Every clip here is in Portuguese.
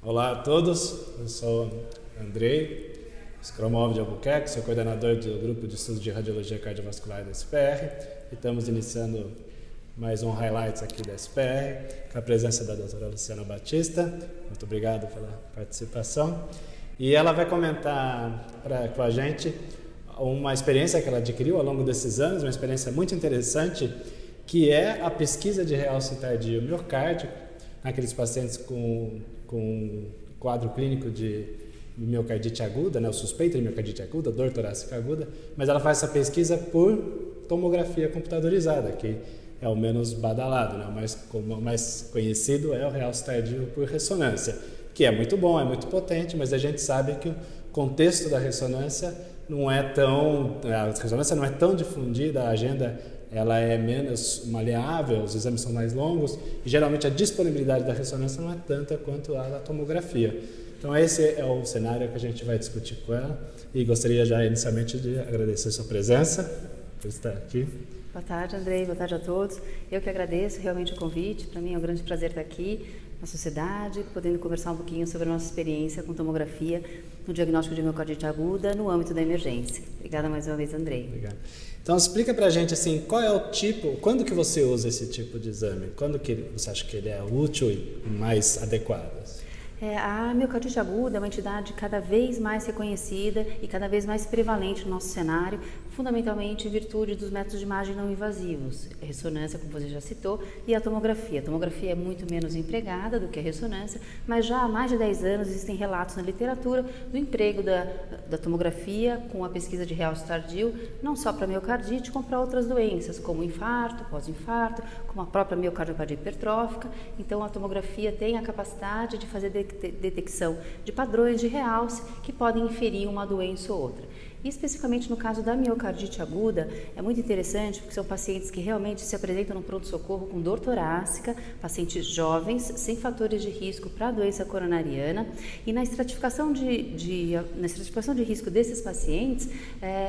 Olá a todos, eu sou Andrei, Scromov de Albuquerque, sou coordenador do Grupo de Estudos de Radiologia Cardiovascular da SPR e estamos iniciando mais um Highlights aqui da SPR, com a presença da doutora Luciana Batista. Muito obrigado pela participação. E ela vai comentar com a gente uma experiência que ela adquiriu ao longo desses anos, uma experiência muito interessante, que é a pesquisa de realce tardio miocárdico naqueles pacientes com quadro clínico de miocardite aguda, né, o suspeito de miocardite aguda, dor torácica aguda, mas ela faz essa pesquisa por tomografia computadorizada, que é o menos badalado, né? O mais conhecido é o realce tardio por ressonância, que é muito bom, é muito potente, mas a gente sabe que o contexto da ressonância não é tão, a ressonância não é tão difundida, a agenda ela é menos maleável, os exames são mais longos e geralmente a disponibilidade da ressonância não é tanta quanto a da tomografia. Então esse é o cenário que a gente vai discutir com ela e gostaria já inicialmente de agradecer a sua presença, por estar aqui. Boa tarde, Andrei, boa tarde a todos. Eu que agradeço realmente o convite, para mim é um grande prazer estar aqui na sociedade, podendo conversar um pouquinho sobre a nossa experiência com tomografia no diagnóstico de miocardite aguda no âmbito da emergência. Obrigada mais uma vez, Andrei. Obrigado. Então explica pra gente assim, qual é o tipo, quando que você usa esse tipo de exame? Quando que você acha que ele é útil e mais adequado? A miocardite aguda é uma entidade cada vez mais reconhecida e cada vez mais prevalente no nosso cenário, fundamentalmente em virtude dos métodos de imagem não invasivos, a ressonância, como você já citou, e a tomografia. A tomografia é muito menos empregada do que a ressonância, mas já há mais de 10 anos existem relatos na literatura do emprego da tomografia com a pesquisa de realce tardio, não só para miocardite, como para outras doenças, como infarto, pós-infarto, como a própria miocardiopatia hipertrófica. Então, a tomografia tem a capacidade de fazer detecção de padrões de realce que podem inferir uma doença ou outra. E especificamente no caso da miocardite aguda, é muito interessante porque são pacientes que realmente se apresentam no pronto-socorro com dor torácica, pacientes jovens, sem fatores de risco para a doença coronariana, e na estratificação de risco desses pacientes,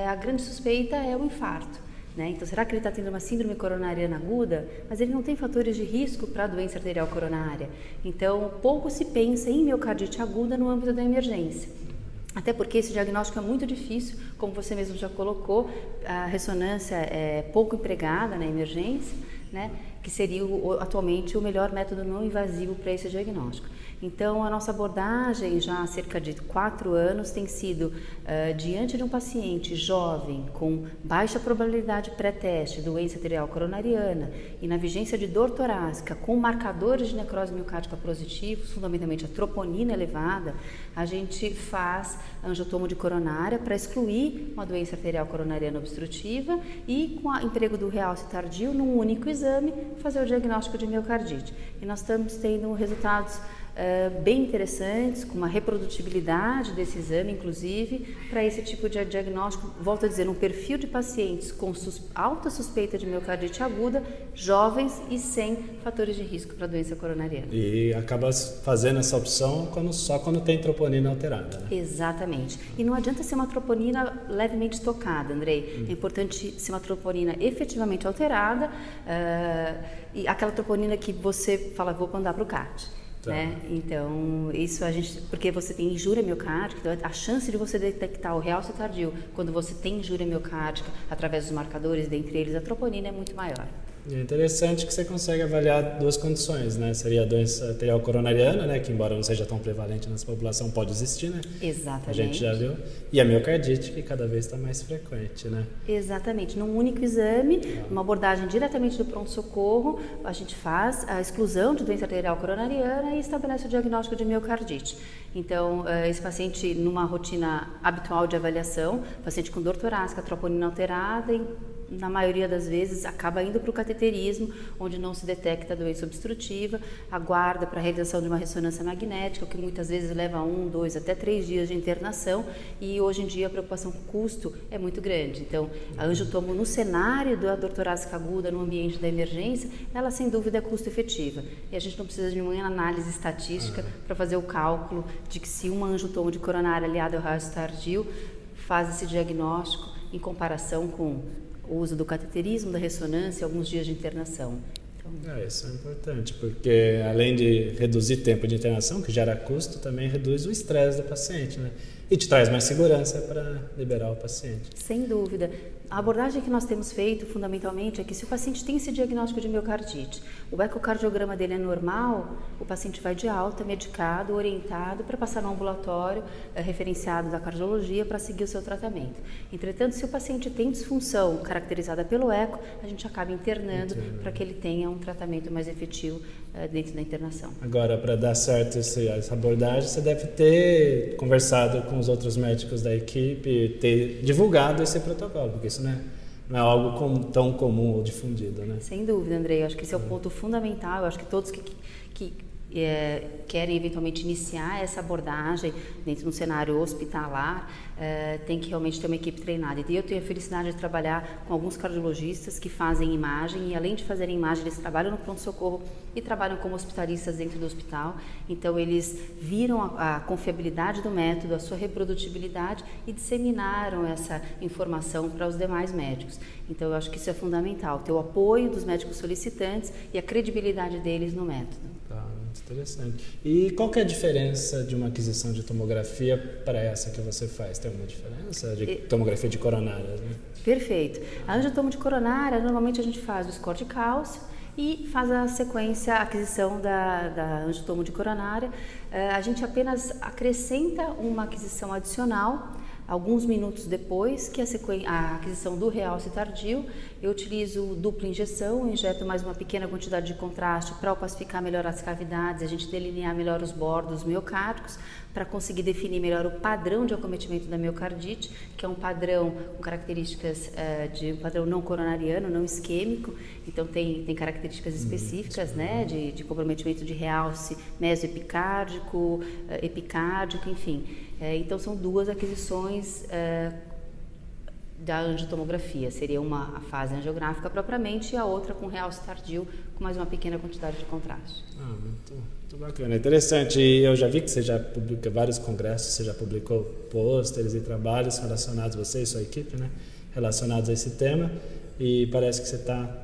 a grande suspeita é o infarto. Então, será que ele está tendo uma síndrome coronariana aguda, mas ele não tem fatores de risco para a doença arterial coronária? Então, pouco se pensa em miocardite aguda no âmbito da emergência. Até porque esse diagnóstico é muito difícil, como você mesmo já colocou, a ressonância é pouco empregada na emergência, que seria atualmente o melhor método não invasivo para esse diagnóstico. Então, a nossa abordagem já há cerca de 4 anos tem sido, diante de um paciente jovem com baixa probabilidade pré-teste, doença arterial coronariana e na vigência de dor torácica com marcadores de necrose miocárdica positivos, fundamentalmente a troponina elevada, a gente faz angiotomo de coronária para excluir uma doença arterial coronariana obstrutiva e, com o emprego do realce tardio, num único exame, fazer o diagnóstico de miocardite. E nós estamos tendo resultados bem interessantes, com uma reprodutibilidade desse exame, inclusive, para esse tipo de diagnóstico, volto a dizer, um perfil de pacientes com alta suspeita de miocardite aguda, jovens e sem fatores de risco para a doença coronariana. E acaba fazendo essa opção só quando tem troponina alterada, né? Exatamente. E não adianta ser uma troponina levemente tocada, Andrei. É importante ser uma troponina efetivamente alterada, e aquela troponina que você fala, vou mandar para o CAT. Então, isso porque você tem injúria miocárdica, então a chance de você detectar o realce tardio quando você tem injúria miocárdica através dos marcadores, dentre eles a troponina, é muito maior. É interessante que você consegue avaliar duas condições, né? Seria a doença arterial coronariana, né? Que embora não seja tão prevalente nessa população, pode existir, né? Exatamente. A gente já viu. E a miocardite, que cada vez está mais frequente, né? Exatamente. Num único exame, uma abordagem diretamente do pronto-socorro, a gente faz a exclusão de doença arterial coronariana e estabelece o diagnóstico de miocardite. Então, esse paciente, numa rotina habitual de avaliação, paciente com dor torácica, troponina alterada, na maioria das vezes acaba indo para o cateterismo, onde não se detecta a doença obstrutiva, aguarda para a realização de uma ressonância magnética, o que muitas vezes leva 1, 2, até 3 dias de internação, e hoje em dia a preocupação com o custo é muito grande. Então, a angiotomo no cenário da dor torácica aguda, no ambiente da emergência, ela sem dúvida é custo efetiva. E a gente não precisa de nenhuma análise estatística para fazer o cálculo de que se uma angiotomo de coronária aliada ao realce tardio faz esse diagnóstico em comparação com o uso do cateterismo, da ressonância e alguns dias de internação. Então, Isso é importante, porque além de reduzir tempo de internação, que gera custo, também reduz o estresse do paciente, né? E te traz mais segurança para liberar o paciente. sem dúvida. A abordagem que nós temos feito, fundamentalmente, é que se o paciente tem esse diagnóstico de miocardite, o ecocardiograma dele é normal, o paciente vai de alta, medicado, orientado para passar no ambulatório referenciado da cardiologia para seguir o seu tratamento. Entretanto, se o paciente tem disfunção caracterizada pelo eco, a gente acaba internando para que ele tenha um tratamento mais efetivo dentro da internação. Agora, para dar certo essa abordagem, você deve ter conversado com os outros médicos da equipe, ter divulgado esse protocolo, porque isso não é algo tão comum ou difundido, né? Sem dúvida, Andrei. Eu acho que esse é o ponto fundamental. Eu acho que todos que querem eventualmente iniciar essa abordagem dentro de um cenário hospitalar, tem que realmente ter uma equipe treinada. E eu tenho a felicidade de trabalhar com alguns cardiologistas que fazem imagem e, além de fazerem imagem, eles trabalham no pronto-socorro e trabalham como hospitalistas dentro do hospital. Então, eles viram a confiabilidade do método, a sua reprodutibilidade e disseminaram essa informação para os demais médicos. Então, eu acho que isso é fundamental, ter o apoio dos médicos solicitantes e a credibilidade deles no método. Tá, muito interessante. E qual que é a diferença de uma aquisição de tomografia para essa que você faz? Tem alguma diferença de tomografia de coronária, né? Perfeito. A angiotomo de coronária, normalmente a gente faz o score de cálcio e faz a sequência, a aquisição da angiotomo de coronária. A gente apenas acrescenta uma aquisição adicional alguns minutos depois, que a aquisição do realce tardio. Eu utilizo dupla injeção, injeto mais uma pequena quantidade de contraste para opacificar melhor as cavidades, a gente delinear melhor os bordos miocárdicos, para conseguir definir melhor o padrão de acometimento da miocardite, que é um padrão com características de um padrão não coronariano, não isquêmico. Então tem características específicas, né, de comprometimento de realce mesoepicárdico, epicárdico, enfim. Então são duas aquisições da angiotomografia. Seria a fase angiográfica propriamente e a outra com realce tardio, com mais uma pequena quantidade de contraste. Muito bacana, interessante. E eu já vi que você já publica vários congressos, você já publicou pôsteres e trabalhos relacionados, você e sua equipe, né, relacionados a esse tema. E parece que você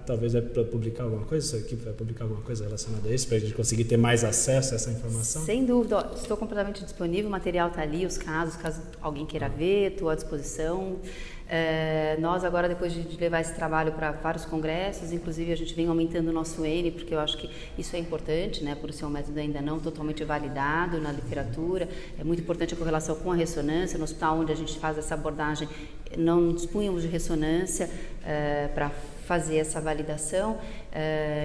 talvez vai publicar alguma coisa, sua equipe vai publicar alguma coisa relacionada a isso, para a gente conseguir ter mais acesso a essa informação? Sem dúvida, estou completamente disponível, o material está ali, os casos, caso alguém queira ver, estou à disposição. Nós agora, depois de levar esse trabalho para vários congressos, inclusive a gente vem aumentando o nosso N, porque eu acho que isso é importante, né, por ser um método ainda não totalmente validado na literatura. É muito importante a correlação com a ressonância. No hospital onde a gente faz essa abordagem, não dispunhamos de ressonância para fazer essa validação,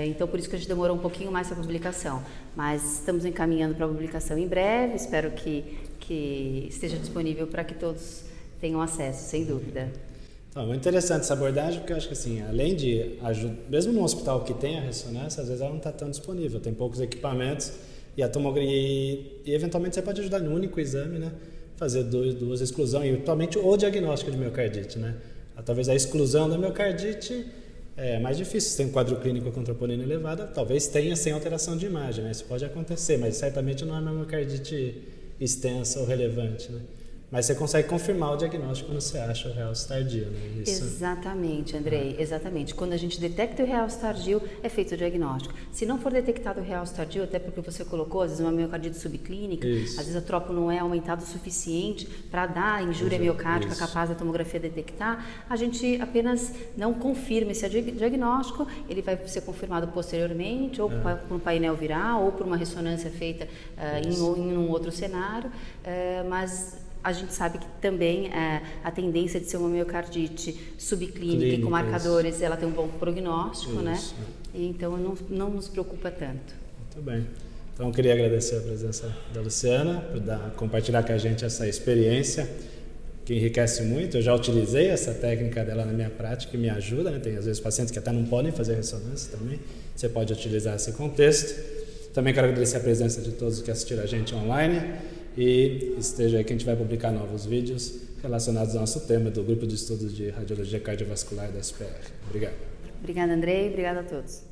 então por isso que a gente demorou um pouquinho mais para a publicação, mas estamos encaminhando para a publicação em breve. Espero que esteja disponível para que todos tenham acesso, sem dúvida. Então, muito interessante essa abordagem, porque eu acho que assim, além de ajudar, mesmo num hospital que tem a ressonância, às vezes ela não está tão disponível, tem poucos equipamentos e a tomografia, e eventualmente você pode ajudar no único exame, né, fazer duas exclusões, e atualmente o diagnóstico de miocardite, né? Talvez a exclusão da miocardite é mais difícil. Se tem um quadro clínico com troponina elevada, talvez tenha sem alteração de imagem, né? Isso pode acontecer, mas certamente não é uma miocardite extensa ou relevante, né? Mas você consegue confirmar o diagnóstico quando você acha o realce tardio, né? Isso. Exatamente, Andrei, exatamente. Quando a gente detecta o realce tardio, é feito o diagnóstico. Se não for detectado o realce tardio, até porque você colocou, às vezes uma miocardite subclínica, às vezes o tropo não é aumentado o suficiente para dar injúria miocárdica capaz da tomografia detectar, a gente apenas não confirma esse diagnóstico, ele vai ser confirmado posteriormente, ou por um painel viral, ou por uma ressonância feita em um outro cenário, mas a gente sabe que também a tendência de ser uma miocardite subclínica e com marcadores, ela tem um bom prognóstico, né? E então não nos preocupa tanto. Muito bem. Então eu queria agradecer a presença da Luciana, por compartilhar com a gente essa experiência que enriquece muito. Eu já utilizei essa técnica dela na minha prática e me ajuda, né? Tem às vezes pacientes que até não podem fazer ressonância também. Você pode utilizar esse contexto. Também quero agradecer a presença de todos que assistiram a gente online. E esteja aí que a gente vai publicar novos vídeos relacionados ao nosso tema do Grupo de Estudos de Radiologia Cardiovascular da SPR. Obrigado. Obrigada, Andrei. Obrigada a todos.